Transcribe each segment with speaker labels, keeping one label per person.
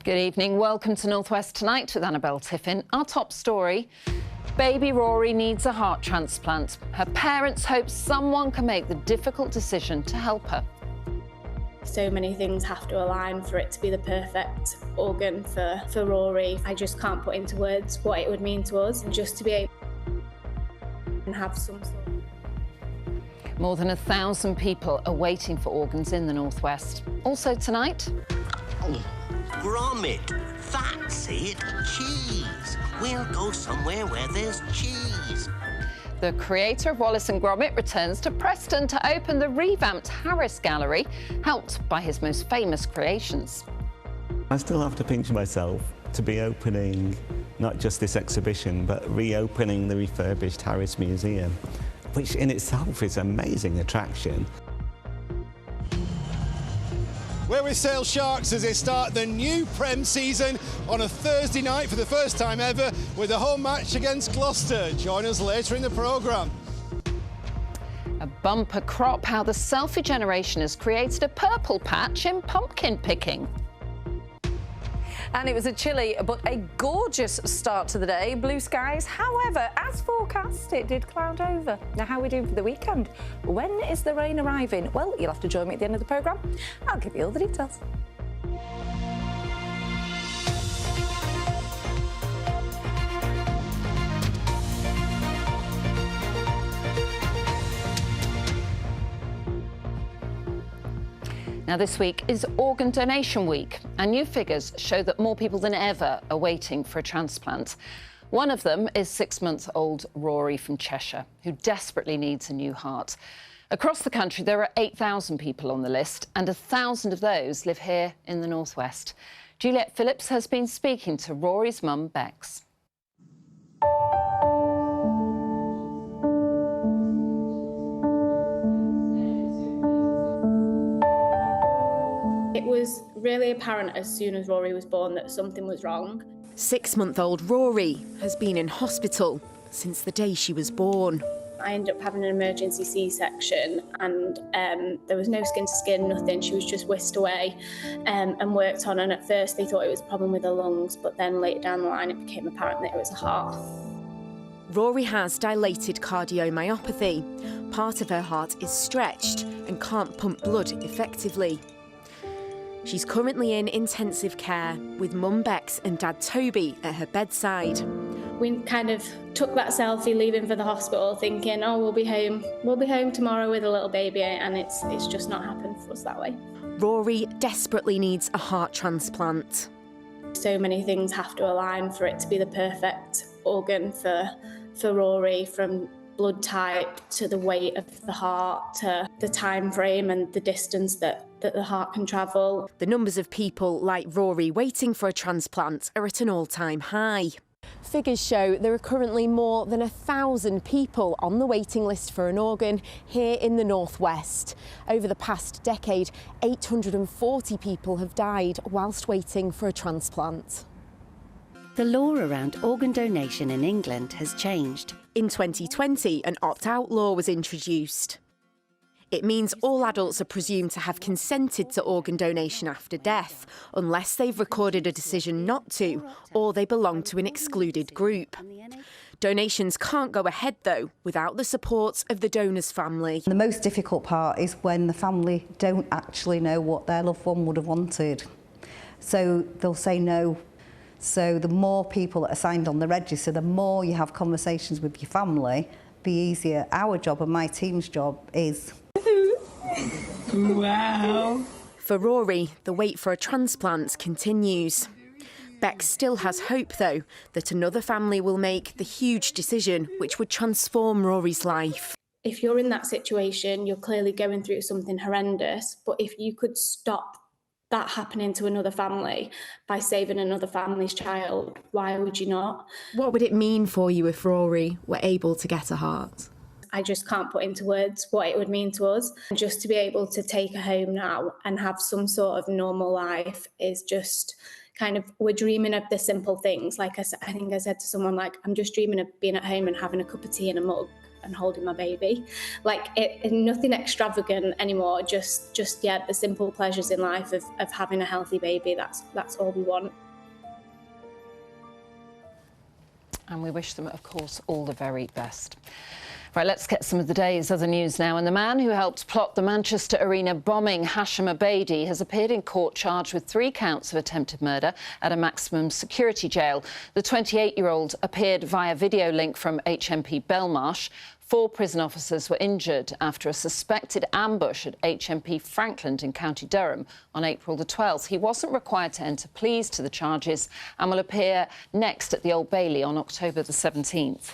Speaker 1: Good evening. Welcome to North West Tonight with Annabelle Tiffin. Our top story, baby Rory needs a heart transplant. Her parents hope someone can make the difficult decision to help her.
Speaker 2: So many things have to align for it to be the perfect organ for Rory. I just can't put into words what it would mean to us, and just to be able and have some sort of...
Speaker 1: More than 1,000 people are waiting for organs in the North West. Also tonight...
Speaker 3: Gromit, that's it, cheese. We'll go somewhere where there's cheese.
Speaker 1: The creator of Wallace and Gromit returns to Preston to open the revamped Harris Gallery, helped by his most famous creations.
Speaker 4: I still have to pinch myself to be opening not just this exhibition, but reopening the refurbished Harris Museum, which in itself is an amazing attraction.
Speaker 5: We're with Sale Sharks as they start the new Prem season on a Thursday night for the first time ever with a home match against Gloucester. Join us later in the programme.
Speaker 1: A bumper crop, how the selfie generation has created a purple patch in pumpkin picking.
Speaker 6: And it was a chilly but a gorgeous start to the day. Blue skies, however, as forecast, it did cloud over. Now, how are we doing for the weekend? When is the rain arriving? Well, you'll have to join me at the end of the programme. I'll give you all the details.
Speaker 1: Now, this week is Organ Donation Week, and new figures show that more people than ever are waiting for a transplant. One of them is 6-month-old Rory from Cheshire, who desperately needs a new heart. Across the country, there are 8,000 people on the list, and 1,000 of those live here in the North West. Juliette Phillips has been speaking to Rory's mum, Bex.
Speaker 2: It was really apparent as soon as Rory was born that something was wrong.
Speaker 7: 6-month-old Rory has been in hospital since the day she was born.
Speaker 2: I ended up having an emergency C-section, and there was no skin to skin, nothing. She was just whisked away and worked on, and at first they thought it was a problem with her lungs, but then later down the line it became apparent that it was a heart.
Speaker 7: Rory has dilated cardiomyopathy. Part of her heart is stretched and can't pump blood effectively. She's currently in intensive care with mum Bex and dad Toby at her bedside.
Speaker 2: We kind of took that selfie leaving for the hospital thinking, oh, we'll be home tomorrow with a little baby, and it's just not happened for us that way.
Speaker 7: Rory desperately needs a heart transplant.
Speaker 2: So many things have to align for it to be the perfect organ for Rory, from blood type to the weight of the heart to the time frame and the distance that the heart can travel.
Speaker 7: The numbers of people like Rory waiting for a transplant are at an all-time high. Figures show there are currently more than 1,000 people on the waiting list for an organ here in the North West. Over the past decade, 840 people have died whilst waiting for a transplant.
Speaker 8: The law around organ donation in England has changed.
Speaker 7: In 2020, an opt-out law was introduced. It means all adults are presumed to have consented to organ donation after death, unless they've recorded a decision not to, or they belong to an excluded group. Donations can't go ahead, though, without the support of the donor's family.
Speaker 9: The most difficult part is when the family don't actually know what their loved one would have wanted. So they'll say no. So the more people that are signed on the register, the more you have conversations with your family, the easier our job and my team's job is.
Speaker 7: Wow. For Rory, the wait for a transplant continues. Bex still has hope, though, that another family will make the huge decision which would transform Rory's life.
Speaker 2: If you're in that situation, you're clearly going through something horrendous, but if you could stop that happening to another family by saving another family's child, why would you not?
Speaker 7: What would it mean for you if Rory were able to get a heart?
Speaker 2: I just can't put into words what it would mean to us. And just to be able to take her home now and have some sort of normal life is just kind of, we're dreaming of the simple things. Like I think I said to someone, like, I'm just dreaming of being at home and having a cup of tea in a mug and holding my baby. Like, nothing extravagant anymore, just yeah, the simple pleasures in life of having a healthy baby. That's all we want.
Speaker 1: And we wish them, of course, all the very best. Right, let's get some of the day's other news now. And the man who helped plot the Manchester Arena bombing, Hashim Abedi, has appeared in court charged with 3 counts of attempted murder at a maximum security jail. The 28-year-old appeared via video link from HMP Belmarsh. 4 prison officers were injured after a suspected ambush at HMP Frankland in County Durham on April the 12th. He wasn't required to enter pleas to the charges and will appear next at the Old Bailey on October the 17th.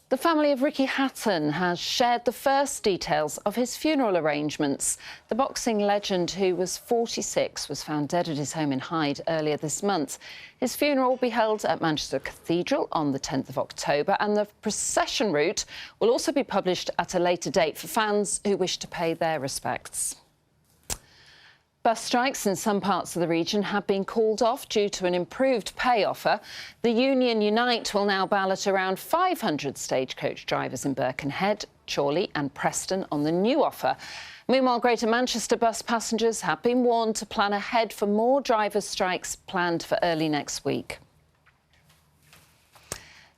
Speaker 1: The family of Ricky Hatton has shared the first details of his funeral arrangements. The boxing legend, who was 46, was found dead at his home in Hyde earlier this month. His funeral will be held at Manchester Cathedral on the 10th of October, and the procession route will also be published at a later date for fans who wish to pay their respects. Bus strikes in some parts of the region have been called off due to an improved pay offer. The union Unite will now ballot around 500 stagecoach drivers in Birkenhead, Chorley and Preston on the new offer. Meanwhile, Greater Manchester bus passengers have been warned to plan ahead for more drivers' strikes planned for early next week.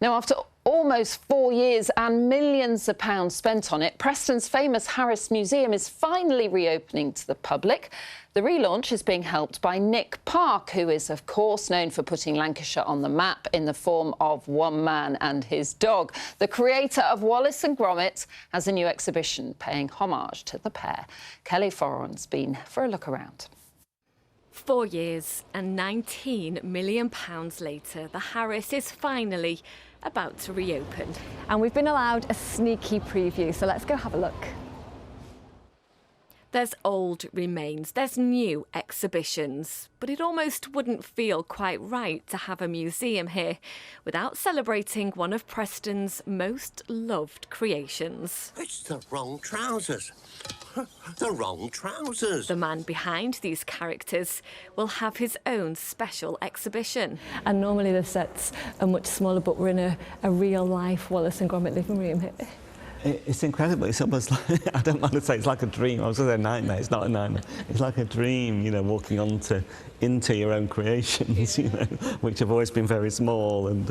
Speaker 1: Now, after almost 4 years and millions of pounds spent on it, Preston's famous Harris Museum is finally reopening to the public. The relaunch is being helped by Nick Park, who is, of course, known for putting Lancashire on the map in the form of one man and his dog. The creator of Wallace and Gromit has a new exhibition paying homage to the pair. Kelly Foran's been for a look around.
Speaker 10: 4 years and £19 million later, the Harris is finally about to reopen. And we've been allowed a sneaky preview, so let's go have a look. There's old remains, there's new exhibitions, but it almost wouldn't feel quite right to have a museum here without celebrating one of Preston's most loved creations.
Speaker 3: It's the wrong trousers. The wrong trousers.
Speaker 10: The man behind these characters will have his own special exhibition. And normally the sets are much smaller, but we're in a real-life Wallace and Gromit living room here.
Speaker 4: It's incredible. It's almost like, I don't want to say it's like a dream. I was going to say a nightmare. It's not a nightmare. It's like a dream, you know, walking into your own creations, you know, which have always been very small, and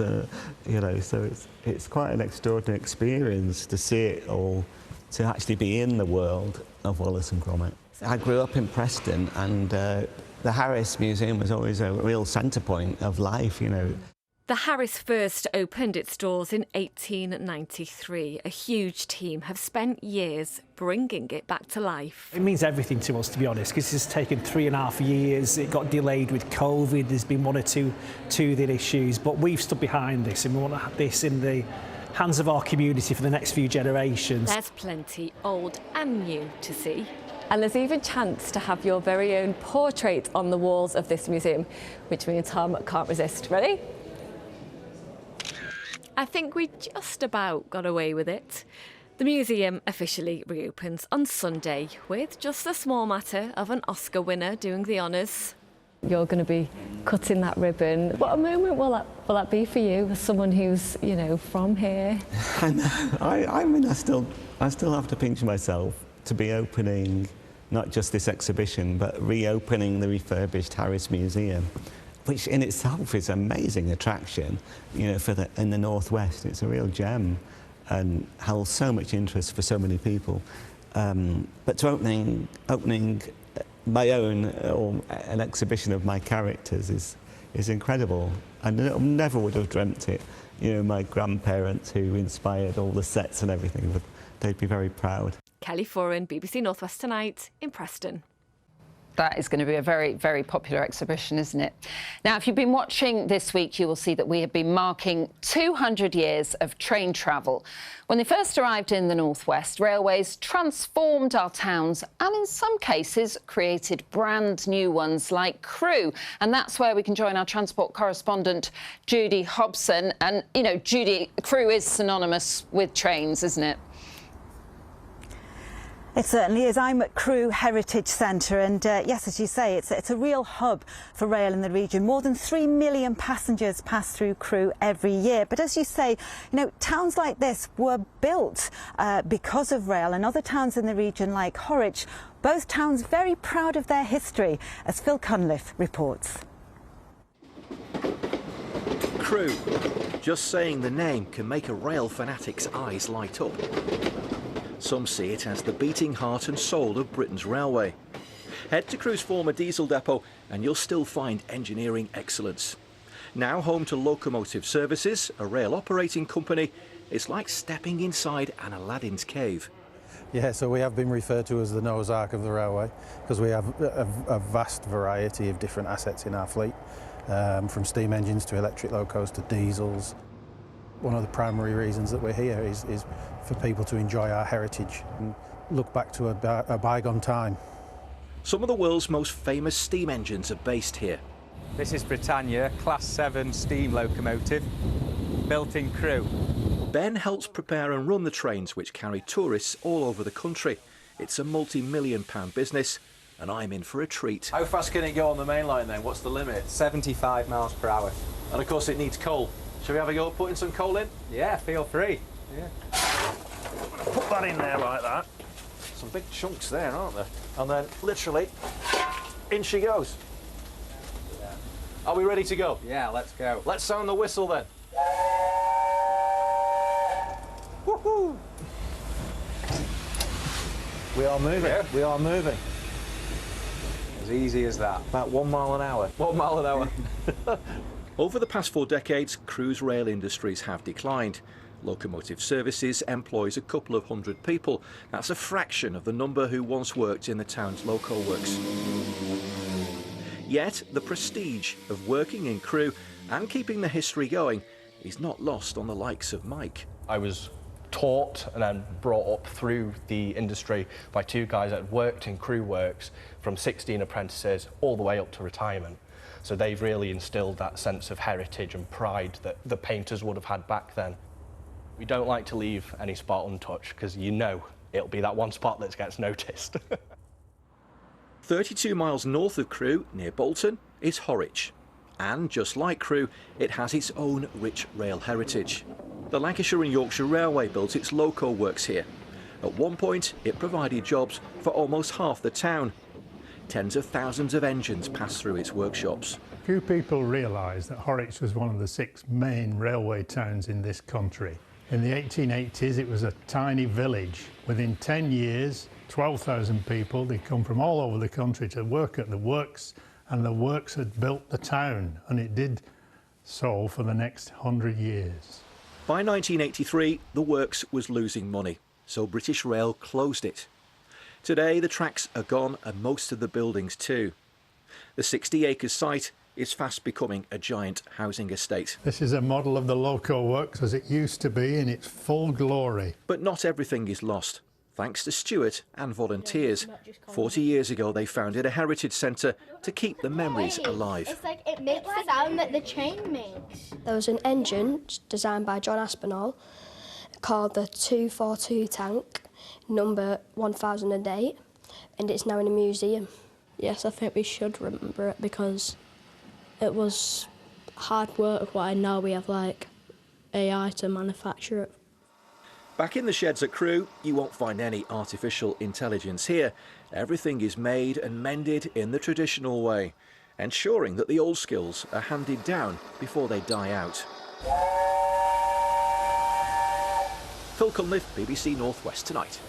Speaker 4: you know, so it's quite an extraordinary experience to see it all, to actually be in the world of Wallace and Gromit. I grew up in Preston, and the Harris Museum was always a real centre point of life, you know.
Speaker 10: The Harris first opened its doors in 1893. A huge team have spent years bringing it back to life.
Speaker 11: It means everything to us, to be honest, because it's taken 3.5 years. It got delayed with COVID. There's been 1 or 2 teething issues, but we've stood behind this, and we want to have this in the hands of our community for the next few generations.
Speaker 10: There's plenty old and new to see. And there's even a chance to have your very own portrait on the walls of this museum, which me and Tom can't resist. Ready? I think we just about got away with it. The museum officially reopens on Sunday with just the small matter of an Oscar winner doing the honours. You're going to be cutting that ribbon. What a moment will that be for you, as someone who's, you know, from here?
Speaker 4: I know. I mean, I still have to pinch myself to be opening not just this exhibition, but reopening the refurbished Harris Museum, which in itself is an amazing attraction, you know, in the Northwest. It's a real gem and holds so much interest for so many people. But to opening my own, or an exhibition of my characters is incredible. I never would have dreamt it. You know, my grandparents who inspired all the sets and everything, they'd be very proud.
Speaker 10: Kelly Foran, BBC North West Tonight in Preston.
Speaker 1: That is going to be a very, very popular exhibition, isn't it? Now, if you've been watching this week, you will see that we have been marking 200 years of train travel. When they first arrived in the North West, railways transformed our towns and in some cases created brand new ones like Crewe. And that's where we can join our transport correspondent, Judy Hobson. And, you know, Judy, Crewe is synonymous with trains, isn't it?
Speaker 12: It certainly is. I'm at Crewe Heritage Centre and yes, as you say, it's a real hub for rail in the region. More than 3 million passengers pass through Crewe every year. But as you say, you know, towns like this were built because of rail, and other towns in the region like Horwich, both towns very proud of their history, as Phil Cunliffe reports.
Speaker 13: Crewe. Just saying the name can make a rail fanatic's eyes light up. Some see it as the beating heart and soul of Britain's railway. Head to Crewe's former diesel depot and you'll still find engineering excellence. Now home to Locomotive Services, a rail operating company, it's like stepping inside an Aladdin's cave.
Speaker 14: Yeah, so we have been referred to as the Noah's Ark of the railway because we have a vast variety of different assets in our fleet, from steam engines to electric locos to diesels. One of the primary reasons that we're here is for people to enjoy our heritage and look back to a bygone time.
Speaker 13: Some of the world's most famous steam engines are based here.
Speaker 15: This is Britannia, Class 7 steam locomotive, built in Crewe.
Speaker 13: Ben helps prepare and run the trains which carry tourists all over the country. It's a multi-million-pound business and I'm in for a treat.
Speaker 16: How fast can it go on the main line then? What's the limit?
Speaker 15: 75 miles per hour.
Speaker 16: And of course it needs coal. Shall we have a go at putting some coal in?
Speaker 15: Yeah, feel free. Yeah.
Speaker 16: Put that in there like that. Some big chunks there, aren't there? And then literally, in she goes. Are we ready to go?
Speaker 15: Yeah, let's go.
Speaker 16: Let's sound the whistle then. Woohoo! We are moving. Yeah. We are moving.
Speaker 15: As easy as that.
Speaker 16: About 1 mile an hour.
Speaker 15: 1 mile an hour.
Speaker 13: Over the past 4 decades, Crewe's rail industries have declined. Locomotive Services employs a couple of hundred people. That's a fraction of the number who once worked in the town's loco works. Yet, the prestige of working in Crewe and keeping the history going is not lost on the likes of Mike.
Speaker 17: I was taught and then brought up through the industry by 2 guys that had worked in Crewe Works from 16 apprentices all the way up to retirement. So they've really instilled that sense of heritage and pride that the painters would have had back then. We don't like to leave any spot untouched because you know it'll be that one spot that gets noticed.
Speaker 13: 32 miles north of Crewe, near Bolton, is Horwich. And just like Crewe, it has its own rich rail heritage. The Lancashire and Yorkshire Railway built its loco works here. At one point, it provided jobs for almost half the town. Tens of thousands of engines pass through its workshops.
Speaker 18: Few people realise that Horwich was one of the 6 main railway towns in this country. In the 1880s, it was a tiny village. Within 10 years, 12,000 people, they'd come from all over the country to work at the works, and the works had built the town, and it did so for the next 100 years.
Speaker 13: By 1983, the works was losing money, so British Rail closed it. Today, the tracks are gone and most of the buildings too. The 60-acre site is fast becoming a giant housing estate.
Speaker 18: This is a model of the loco works as it used to be in its full glory.
Speaker 13: But not everything is lost, thanks to Stuart and volunteers. 40 years ago, they founded a heritage centre to keep the memories alive.
Speaker 19: It's like it makes the sound that the train makes. There was an engine designed by John Aspinall called the 242 tank, number 1008, and it's now in a museum. Yes, I think we should remember it because it was hard work. What I know, we have like AI to manufacture it.
Speaker 13: Back in the sheds at Crewe, you won't find any artificial intelligence here. Everything is made and mended in the traditional way, ensuring that the old skills are handed down before they die out. Phil Cunliffe, BBC North West Tonight.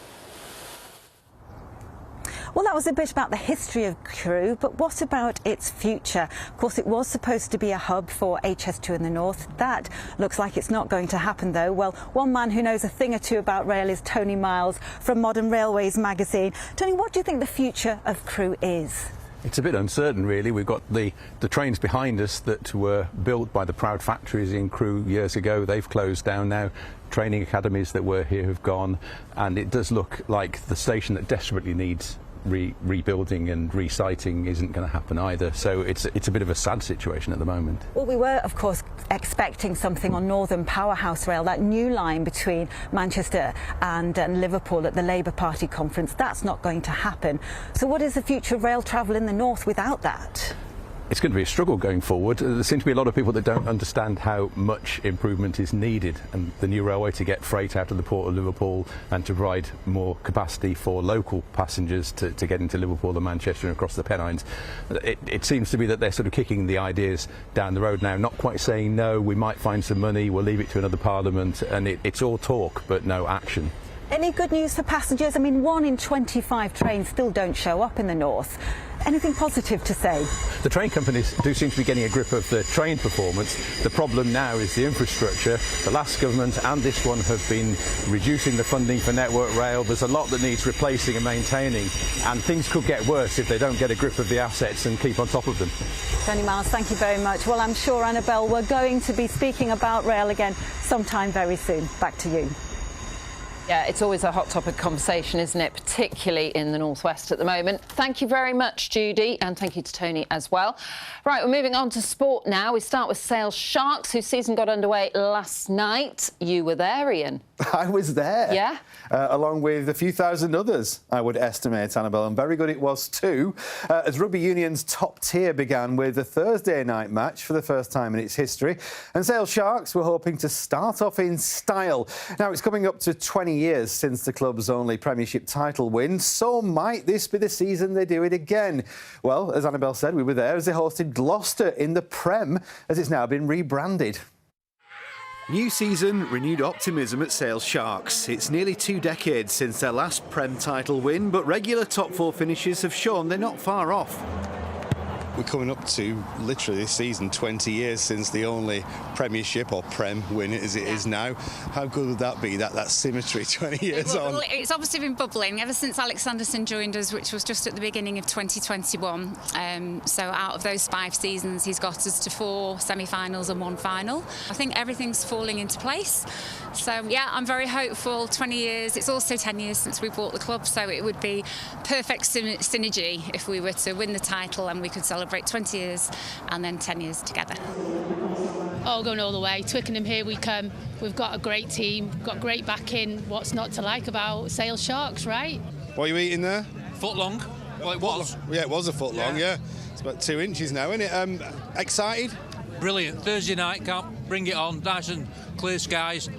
Speaker 12: Well, that was a bit about the history of Crewe, but what about its future? Of course, it was supposed to be a hub for HS2 in the north. That looks like it's not going to happen, though. Well, one man who knows a thing or two about rail is Tony Miles from Modern Railways magazine. Tony, what do you think the future of Crewe is?
Speaker 20: It's a bit uncertain, really. We've got the trains behind us that were built by the proud factories in Crewe years ago. They've closed down now. Training academies that were here have gone, and it does look like the station that desperately needs rebuilding and resiting isn't going to happen either. So it's a bit of a sad situation at the moment.
Speaker 12: Well, we were, of course, expecting something on Northern Powerhouse Rail, that new line between Manchester and Liverpool at the Labour Party conference. That's not going to happen. So what is the future of rail travel in the north without that?
Speaker 20: It's going to be a struggle going forward. There seem to be a lot of people that don't understand how much improvement is needed, and the new railway to get freight out of the port of Liverpool and to provide more capacity for local passengers to get into Liverpool and Manchester and across the Pennines. It seems to be that they're sort of kicking the ideas down the road now, not quite saying no, we might find some money, we'll leave it to another parliament, and it's all talk but no action.
Speaker 12: Any good news for passengers? I mean, 1 in 25 trains still don't show up in the north. Anything positive to say?
Speaker 20: The train companies do seem to be getting a grip of the train performance. The problem now is the infrastructure. The last government and this one have been reducing the funding for Network Rail. There's a lot that needs replacing and maintaining, and things could get worse if they don't get a grip of the assets and keep on top of them.
Speaker 12: Tony Miles, thank you very much. Well, I'm sure, Annabelle, we're going to be speaking about rail again sometime very soon. Back to you.
Speaker 1: Yeah, it's always a hot topic conversation, isn't it? Particularly in the northwest at the moment. Thank you very much, Judy, and thank you to Tony as well. Right, we're moving on to sport now. We start with Sale Sharks, whose season got underway last night. You were there, Ian.
Speaker 21: I was there.
Speaker 1: Yeah?
Speaker 21: Along with a few thousand others, I would estimate, Annabelle, and very good it was too, as Rugby Union's top tier began with a Thursday night match for the first time in its history, and Sale Sharks were hoping to start off in style. Now, it's coming up to 20 years since the club's only Premiership title win, so might this be the season they do it again? Well, as Annabelle said, we were there as they hosted Gloucester in the Prem, as it's now been rebranded. New season, renewed optimism at Sale Sharks. It's nearly 2 decades since their last Prem title win, but regular top 4 finishes have shown they're not far off.
Speaker 5: We're coming up to, literally this season, 20 years since the only Premiership, or Prem, win as it is now. How good would that be, that symmetry 20 years on?
Speaker 22: It's obviously been bubbling ever since Alex Sanderson joined us, which was just at the beginning of 2021. So out of those 5 seasons, he's got us to 4 semi-finals and 1 final. I think everything's falling into place. So, yeah, I'm very hopeful. 20 years, it's also 10 years since we bought the club, so it would be perfect synergy if we were to win the title and we could celebrate 20 years and then 10 years together.
Speaker 23: Oh, going all the way. Twickenham, here we come. We've got a great team, got great backing. What's not to like about Sale Sharks, right?
Speaker 5: What are you eating there?
Speaker 24: Foot long. Well, it was.
Speaker 5: Yeah, it was a foot long, yeah. It's about 2 inches now, isn't it? Excited?
Speaker 24: Brilliant. Thursday night, can't bring it on. Nice and clear skies.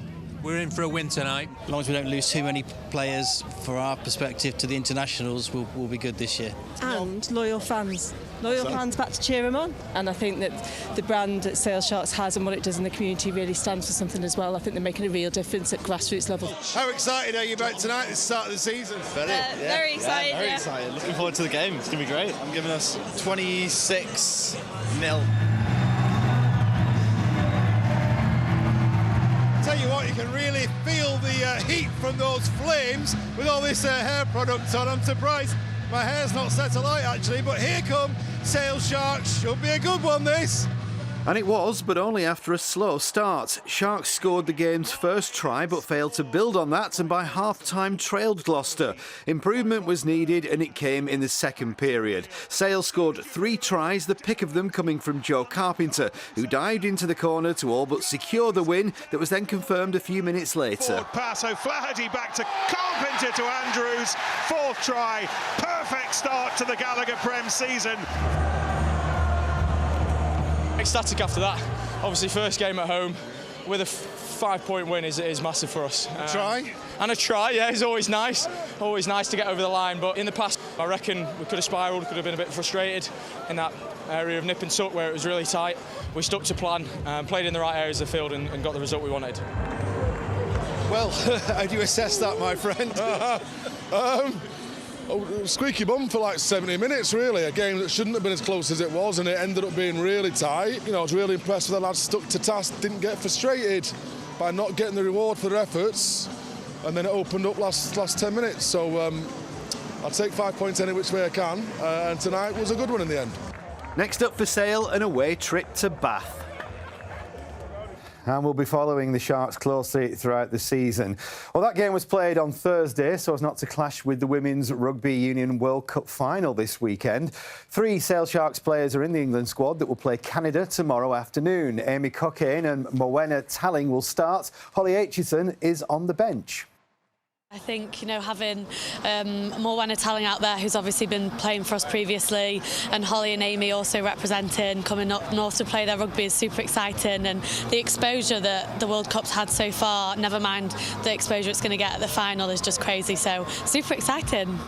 Speaker 24: We're in for a win tonight.
Speaker 25: As long as we don't lose too many players, for our perspective, to the internationals, we'll be good this year.
Speaker 26: And loyal fans. Loyal fans back to cheer them on. And I think that the brand that Sale Sharks has and what it does in the community really stands for something as well. I think they're making a real difference at grassroots level.
Speaker 5: How excited are you about tonight, the start of the season?
Speaker 23: Very excited.
Speaker 25: Very excited. Looking forward to the game. It's going to be great. I'm giving us 26-0.
Speaker 5: Tell you what, you can really feel the heat from those flames with all this hair product on. I'm surprised my hair's not set alight actually, but here come Sale Sharks. Should be a good one, this.
Speaker 21: And it was, but only after a slow start. Sharks scored the game's first try but failed to build on that, and by half-time trailed Gloucester. Improvement was needed and it came in the second period. Sale scored 3 tries, the pick of them coming from Joe Carpenter, who dived into the corner to all but secure the win that was then confirmed a few minutes later.
Speaker 27: Forward pass, O'Flaherty back to Carpenter to Andrews. 4th try, perfect start to the Gallagher Prem season.
Speaker 28: Ecstatic after that. Obviously, first game at home with a 5-point win is massive for us.
Speaker 5: A try?
Speaker 28: And a try, yeah, is always nice. Always nice to get over the line. But in the past, I reckon we could have spiralled, could have been a bit frustrated in that area of nip and tuck where it was really tight. We stuck to plan, played in the right areas of the field and got the result we wanted.
Speaker 5: Well, how do you assess that, my friend?
Speaker 29: Squeaky bum for like 70 minutes, really. A game that shouldn't have been as close as it was, and it ended up being really tight. You know, I was really impressed with the lads stuck to task, didn't get frustrated by not getting the reward for their efforts, and then it opened up last 10 minutes. So, I'll take 5 points any which way I can, and tonight was a good one in the end.
Speaker 21: Next up for Sale, an away trip to Bath. And we'll be following the Sharks closely throughout the season. Well, that game was played on Thursday so as not to clash with the Women's Rugby Union World Cup final this weekend. 3 Sale Sharks players are in the England squad that will play Canada tomorrow afternoon. Amy Cockaine and Morwenna Talling will start. Holly Aitchison is on the bench.
Speaker 2: I think, you know, having Morwenna Talling out there, who's obviously been playing for us previously, and Holly and Amy also representing, coming up north to play their rugby is super exciting, and the exposure that the World Cup's had so far, never mind the exposure it's going to get at the final, is just crazy, so super exciting.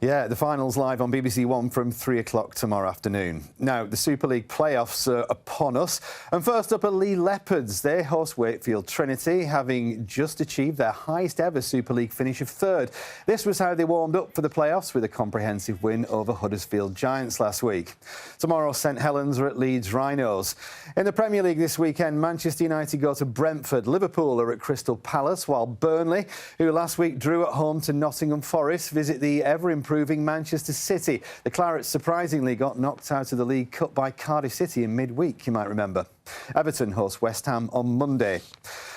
Speaker 21: Yeah, the final's live on BBC One from 3 o'clock tomorrow afternoon. Now, the Super League playoffs are upon us. And first up are Lee Leopards. They host Wakefield Trinity, having just achieved their highest ever Super League finish of 3rd. This was how they warmed up for the playoffs with a comprehensive win over Huddersfield Giants last week. Tomorrow, St Helens are at Leeds Rhinos. In the Premier League this weekend, Manchester United go to Brentford. Liverpool are at Crystal Palace, while Burnley, who last week drew at home to Nottingham Forest, visit the ever-improving Manchester City. The Clarets surprisingly got knocked out of the League Cup by Cardiff City in midweek, you might remember. Everton host West Ham on Monday.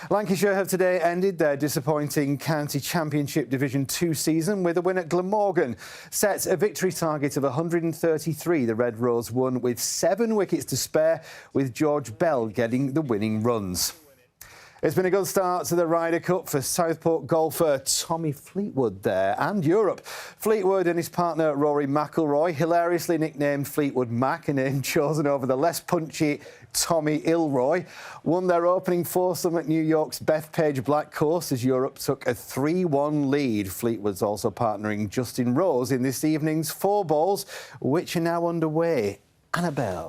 Speaker 21: Lancashire have today ended their disappointing County Championship Division 2 season with a win at Glamorgan. Set a victory target of 133, the Red Rose won with 7 wickets to spare, with George Bell getting the winning runs. It's been a good start to the Ryder Cup for Southport golfer Tommy Fleetwood there, and Europe. Fleetwood and his partner Rory McIlroy, hilariously nicknamed Fleetwood Mac, a name chosen over the less punchy Tommy Ilroy, won their opening foursome at New York's Bethpage Black course as Europe took a 3-1 lead. Fleetwood's also partnering Justin Rose in this evening's 4 balls, which are now underway. Annabelle.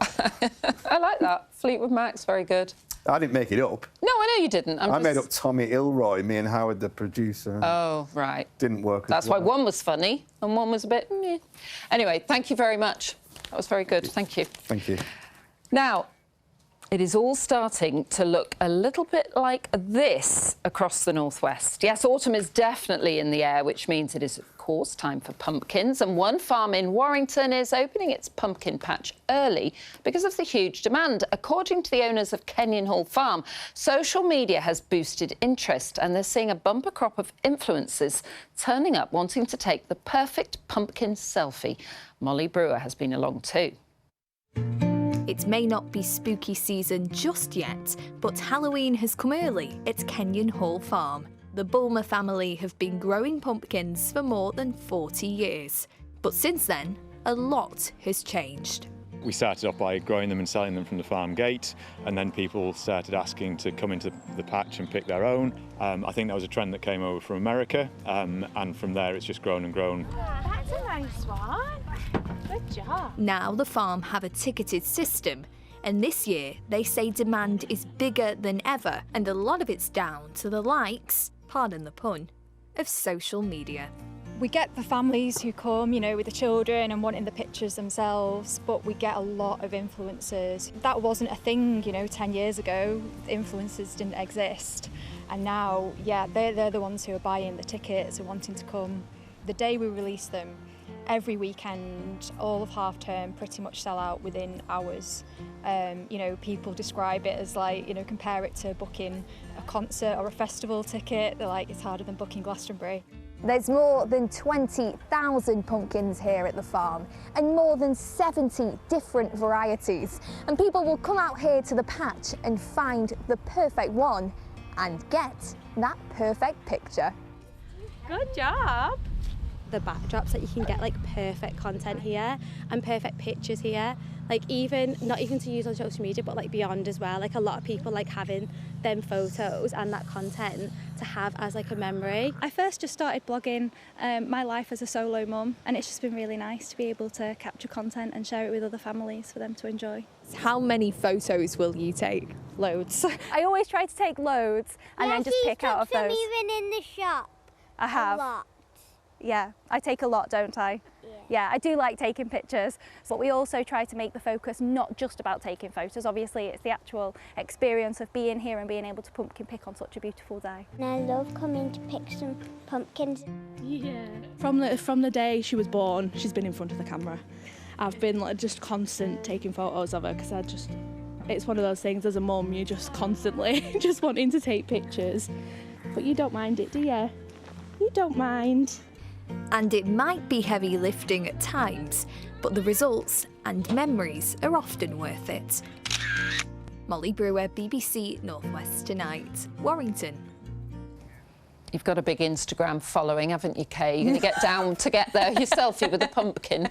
Speaker 1: I like that. Fleetwood Mac's very good.
Speaker 21: I didn't make it up.
Speaker 1: No, I know you didn't.
Speaker 21: I made up Tommy Ilroy, me and Howard, the producer.
Speaker 1: Oh, right.
Speaker 21: Didn't work.
Speaker 1: That's why one was funny and one was a bit meh. Anyway, thank you very much. That was very good. Thank you.
Speaker 21: Thank you.
Speaker 1: Now, it is all starting to look a little bit like this across the northwest. Yes, autumn is definitely in the air, which means it is, of course, time for pumpkins. And one farm in Warrington is opening its pumpkin patch early because of the huge demand. According to the owners of Kenyon Hall Farm, social media has boosted interest and they're seeing a bumper crop of influencers turning up wanting to take the perfect pumpkin selfie. Molly Brewer has been along too.
Speaker 3: It may not be spooky season just yet, but Halloween has come early at Kenyon Hall Farm. The Bulmer family have been growing pumpkins for more than 40 years. But since then, a lot has changed.
Speaker 4: We started off by growing them and selling them from the farm gate, and then people started asking to come into the patch and pick their own. I think that was a trend that came over from America, and from there it's just grown and grown.
Speaker 6: That's a nice one. Good job.
Speaker 3: Now the farm have a ticketed system, and this year they say demand is bigger than ever, and a lot of it's down to the likes, pardon the pun, of social media.
Speaker 7: We get the families who come, you know, with the children and wanting the pictures themselves, but we get a lot of influencers. That wasn't a thing, you know, 10 years ago. Influencers didn't exist. And now, yeah, they're the ones who are buying the tickets and wanting to come. The day we release them, every weekend, all of half term, pretty much sell out within hours. You know, people describe it as like, you know, compare it to booking a concert or a festival ticket. They're like, it's harder than booking Glastonbury.
Speaker 8: There's more than 20,000 pumpkins here at the farm and more than 70 different varieties. And people will come out here to the patch and find the perfect one and get that perfect picture.
Speaker 6: Good job.
Speaker 9: The backdrops that you can get like perfect content here and perfect pictures here, like even not even to use on social media but like beyond as well. Like a lot of people like having them photos and that content to have as like a memory.
Speaker 7: I first just started blogging my life as a solo mum, and it's just been really nice to be able to capture content and share it with other families for them to enjoy.
Speaker 3: How many photos will you take?
Speaker 7: Loads. I always try to take loads and then just pick out of those.
Speaker 6: Even in the shop.
Speaker 7: I have.
Speaker 6: A lot.
Speaker 7: Yeah, I take a lot, don't I?
Speaker 10: Yeah, I do like taking pictures, but we also try to make the focus not just about taking photos. Obviously, it's the actual experience of being here and being able to pumpkin pick on such a beautiful day.
Speaker 11: And I love coming to pick some pumpkins.
Speaker 26: Yeah. From the day she was born, she's been in front of the camera. I've been like just constant taking photos of her because it's one of those things as a mum, you're just constantly just wanting to take pictures. But you don't mind it, do you? You don't mind.
Speaker 3: And it might be heavy lifting at times, but the results and memories are often worth it. Molly Brewer, BBC Northwest Tonight, Warrington.
Speaker 1: You've got a big Instagram following, haven't you, Kay? You're going to get down to get there, your selfie with a pumpkin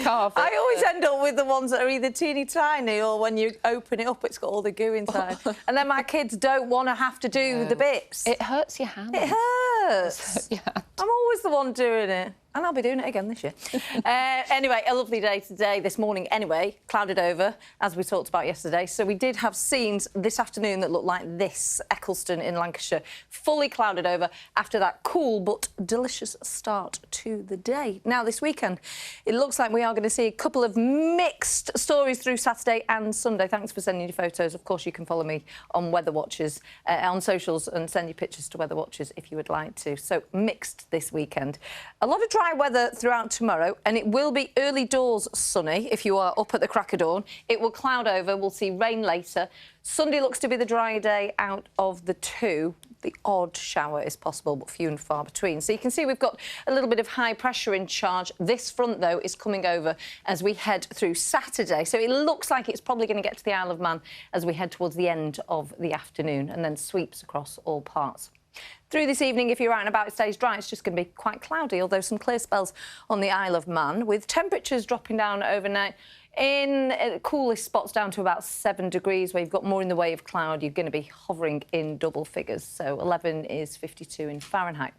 Speaker 1: carving.
Speaker 13: I always end up with the ones that are either teeny tiny or when you open it up, it's got all the goo inside. And then my kids don't want to have to do the bits.
Speaker 1: It hurts your hand.
Speaker 13: It hurts. I'm always the one doing it. And I'll be doing it again this year. Anyway, a lovely day today, this morning anyway, clouded over, as we talked about yesterday. So we did have scenes this afternoon that looked like this, Eccleston in Lancashire, fully clouded over after that cool but delicious start to the day. Now, this weekend, it looks like we are going to see a couple of mixed stories through Saturday and Sunday. Thanks for sending your photos. Of course, you can follow me on Weather Watchers on socials and send your pictures to Weather Watchers if you would like to. So, mixed this weekend. A lot of dry weather throughout tomorrow, and it will be early doors sunny if you are up at the crack of dawn. It will cloud over, we'll see rain later. Sunday looks to be the dry day out of the two. The odd shower is possible, but few and far between. So you can see we've got a little bit of high pressure in charge. This front, though, is coming over as we head through Saturday. So it looks like it's probably going to get to the Isle of Man as we head towards the end of the afternoon and then sweeps across all parts. Through this evening, if you're out and about, it stays dry. It's just going to be quite cloudy, although some clear spells on the Isle of Man, with temperatures dropping down overnight in coolest spots down to about 7 degrees, where you've got more in the way of cloud. You're going to be hovering in double figures. So 11 is 52 in Fahrenheit.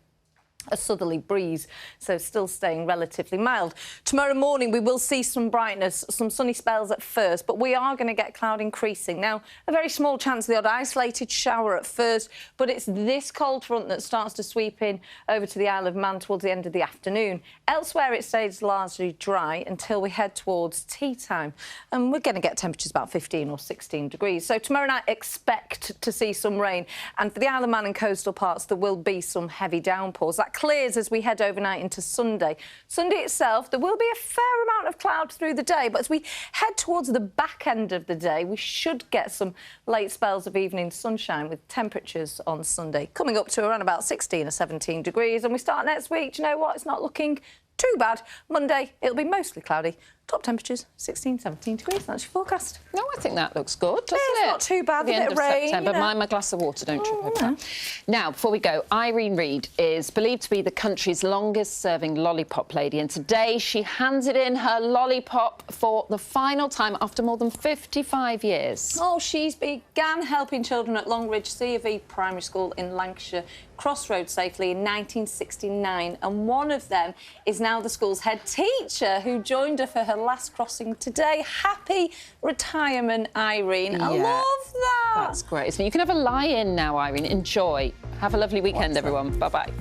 Speaker 13: A southerly breeze, so still staying relatively mild. Tomorrow morning we will see some brightness, some sunny spells at first, but we are going to get cloud increasing. Now, a very small chance of the odd isolated shower at first, but it's this cold front that starts to sweep in over to the Isle of Man towards the end of the afternoon. Elsewhere it stays largely dry until we head towards tea time, and we're going to get temperatures about 15 or 16 degrees. So tomorrow night expect to see some rain, and for the Isle of Man and coastal parts there will be some heavy downpours. That clears as we head overnight into Sunday. Sunday itself, there will be a fair amount of cloud through the day, but as we head towards the back end of the day, we should get some late spells of evening sunshine with temperatures on Sunday coming up to around about 16 or 17 degrees. And we start next week, do you know what? It's not looking too bad. Monday, it'll be mostly cloudy. Top temperatures, 16, 17 degrees. That's your forecast.
Speaker 1: No, I think that looks good, doesn't it?
Speaker 13: It's not too bad.
Speaker 1: The end of
Speaker 13: rain,
Speaker 1: September.
Speaker 13: you know.
Speaker 1: Mind my glass of water, don't trip over that. Now, before we go, Irene Reid is believed to be the country's longest-serving lollipop lady, and today she handed in her lollipop for the final time after more than 55 years.
Speaker 13: Oh, she's began helping children at Longridge C of E Primary School in Lancashire crossroads safely in 1969, and one of them is now the school's head teacher who joined her for her last crossing today. Happy retirement, Irene. I love that.
Speaker 1: That's great. So you can have a lie-in now, Irene. Enjoy. Have a lovely weekend, everyone. Bye-bye.